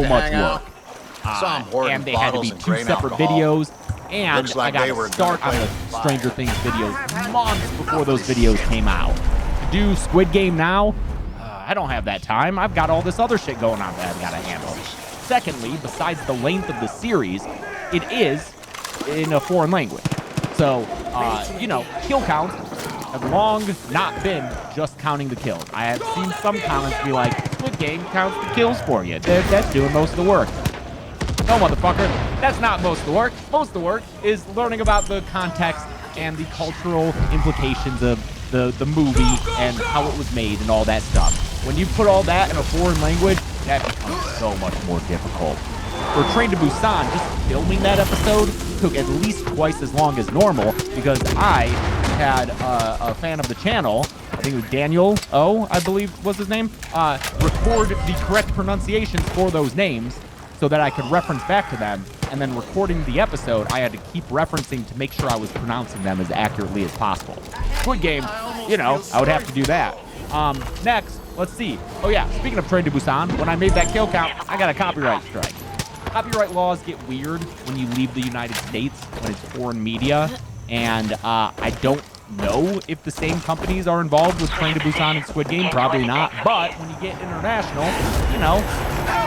much work. And they had to be 2 separate videos. And I got to start on the Stranger Things videos months before those videos came out. To do Squid Game now, I don't have that time. I've got all this other shit going on that I've got to handle. Secondly, besides the length of the series, it is in a foreign language. So, you know, kill counts have long not been just counting the kills. I have seen some comments be like, Squid Game counts the kills for you. That's doing most of the work. No, motherfucker, that's not most of the work. Most of the work is learning about the context and the cultural implications of the movie and how it was made and all that stuff. When you put all that in a foreign language, that becomes so much more difficult. For Train to Busan, just filming that episode took at least twice as long as normal because I had a fan of the channel, I think it was Daniel O, I believe was his name, record the correct pronunciations for those names so that I could reference back to them. And then recording the episode, I had to keep referencing to make sure I was pronouncing them as accurately as possible. Squid Game, you know, I would have to do that. Next, let's see. Oh yeah, speaking of Train to Busan, when I made that kill count, I got a copyright strike. Copyright laws get weird when you leave the United States, when it's foreign media, and I don't know if the same companies are involved with Train to Busan and Squid Game, probably not, but when you get international, you know,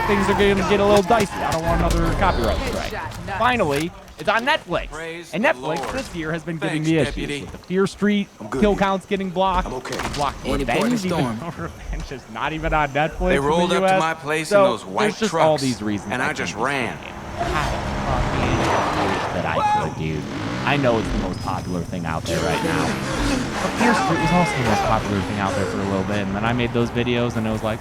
things are going to get a little dicey. I don't want another copyright strike. Finally, it's on Netflix, and Netflix this year has been giving me issues with the Fear Street kill counts getting blocked. Blocked Revenge, even though Revenge is not even on Netflix. They rolled in the up US. to my place So in those white there's just trucks, all these reasons, and I just ran. That I could, dude. I know it's the most popular thing out there right now. But Fear Street was also the most popular thing out there for a little bit, and then I made those videos, and it was like,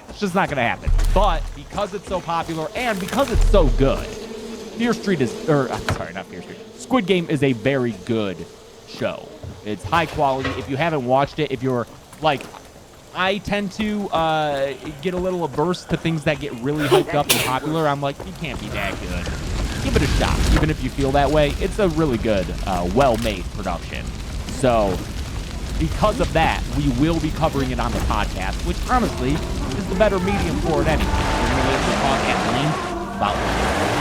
it's just not gonna happen. But because it's so popular and because it's so good, Fear Street is, I'm sorry, not Fear Street. Squid Game is a very good show. It's high quality. If you haven't watched it, if you're like, I tend to get a little averse to things that get really hyped up and popular. I'm like, you can't be that good. Give it a shot, even if you feel that way. It's a really good, well-made production. So, because of that, we will be covering it on the podcast, which honestly is the better medium for it anyway. We're going to be able to talk at length about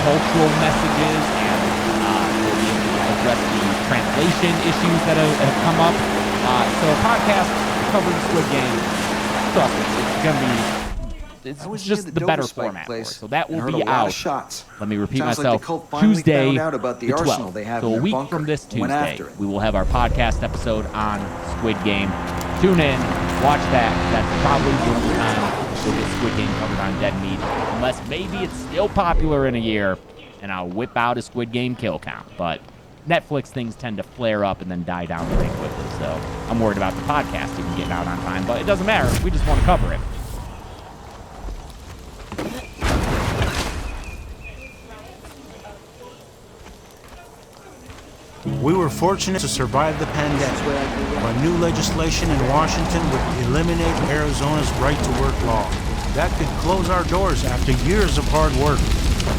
cultural messages and we'll be able to address the translation issues that have come up. So a podcast covering Squid Game, trust me, it's going to be, it's just the better format for it. So that will be out. Let me repeat myself. Tuesday the 12th. So a week from this Tuesday, we will have our podcast episode on Squid Game. Tune in, watch that. That's probably the only time we'll get Squid Game covered on Dead Meat, unless maybe it's still popular in a year, and I'll whip out a Squid Game kill count. But Netflix things tend to flare up and then die down very quickly. So I'm worried about the podcast even getting out on time, but it doesn't matter. We just want to cover it. We were fortunate to survive the pandemic, but new legislation in Washington would eliminate Arizona's right-to-work law. That could close our doors after years of hard work.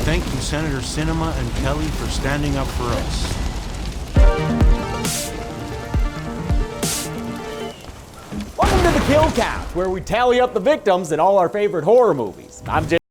Thank you, Senator Sinema and Kelly, for standing up for us. Welcome to the Kill Count, where we tally up the victims in all our favorite horror movies. I'm Jay.